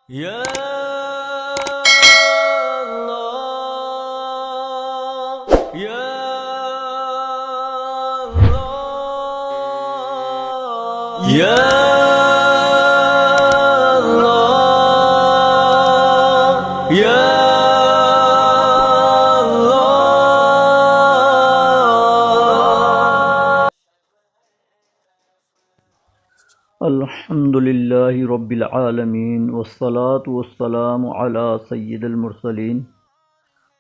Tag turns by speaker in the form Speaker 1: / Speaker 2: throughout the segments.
Speaker 1: یا اللہ یا اللہ یا اللہ یا
Speaker 2: الحمد للہ رب العالمین والصلاة والسلام علی سید المرسلین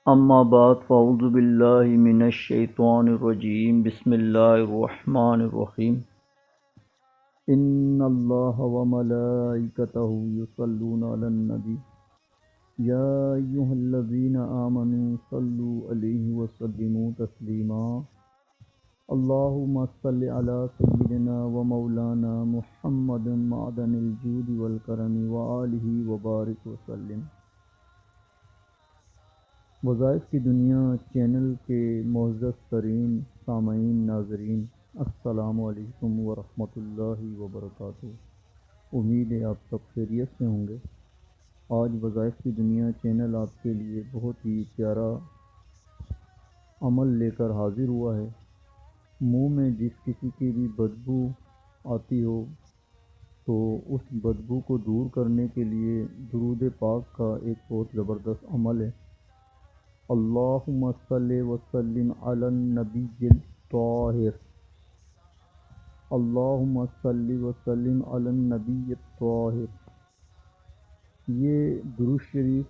Speaker 2: اما بعد فاعوذ باللہ من الشیطان الرجیم بسم اللہ الرحمن الرحیم ان اللہ وملائکتہ یصلون علی النبی یا ایہا الذین آمنوا صلوا علیہ وسلموا تسلیما اللہم صلی علی سیدنا و مولانا محمد معدن الجود والکرم وآلہ وبارک وسلم۔ وظائف کی دنیا چینل کے معزز ترین سامعین ناظرین، السلام علیکم ورحمۃ اللہ وبرکاتہ۔ امید ہے آپ سب خیریت سے ہوں گے۔ آج وظائف کی دنیا چینل آپ کے لیے بہت ہی پیارا عمل لے کر حاضر ہوا ہے۔ منہ میں جس کسی کی بھی بدبو آتی ہو تو اس بدبو کو دور کرنے کے لیے درود پاک کا ایک بہت زبردست عمل ہے۔ اللہم صلی وسلم علی النبی الطاہر، اللہم صلی وسلم علی النبی الطاہر۔ یہ درود شریف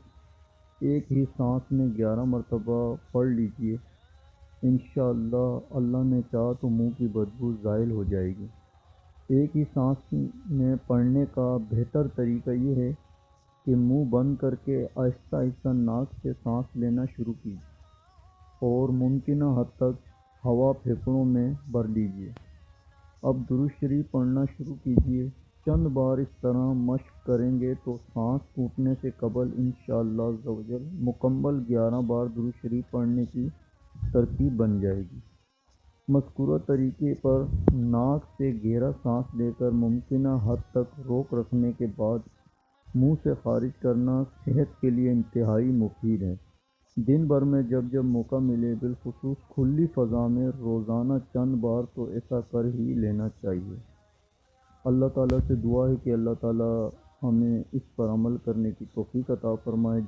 Speaker 2: ایک ہی سانس میں 11 مرتبہ پڑھ لیجئے، انشاءاللہ اللہ نے چاہا تو منہ کی بدبو زائل ہو جائے گی۔ ایک ہی سانس میں پڑھنے کا بہتر طریقہ یہ ہے کہ منہ بند کر کے آہستہ آہستہ ناک سے سانس لینا شروع کیجیے اور ممکنہ حد تک ہوا پھیپھڑوں میں بھر لیجیے۔ اب درود شریف پڑھنا شروع کیجیے۔ چند بار اس طرح مشق کریں گے تو سانس پھوٹنے سے قبل انشاءاللہ عزوجل مکمل 11 بار درود شریف پڑھنے کی ترتیب بن جائے گی۔ مذکورہ طریقے پر ناک سے گہرا سانس لے کر ممکنہ حد تک روک رکھنے کے بعد منہ سے خارج کرنا صحت کے لیے انتہائی مفید ہے۔ دن بھر میں جب جب موقع ملے، بالخصوص کھلی فضا میں روزانہ چند بار تو ایسا کر ہی لینا چاہیے۔ اللہ تعالیٰ سے دعا ہے کہ اللہ تعالیٰ ہمیں اس پر عمل کرنے کی توفیق عطا فرمائے۔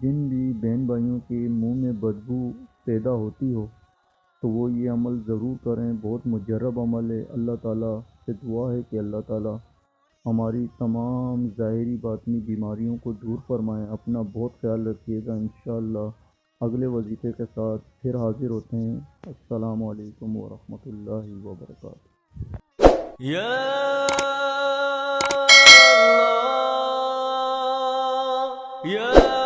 Speaker 2: جن بھی بہن بھائیوں کے منہ میں بدبو پیدا ہوتی ہو تو وہ یہ عمل ضرور کریں، بہت مجرب عمل ہے۔ اللہ تعالیٰ سے دعا ہے کہ اللہ تعالیٰ ہماری تمام ظاہری باطنی بیماریوں کو دور فرمائیں۔ اپنا بہت خیال رکھیے گا۔ انشاءاللہ اگلے وظیفے کے ساتھ پھر حاضر ہوتے ہیں۔ السلام علیکم ورحمۃ اللہ وبرکاتہ۔
Speaker 1: یا اللہ یا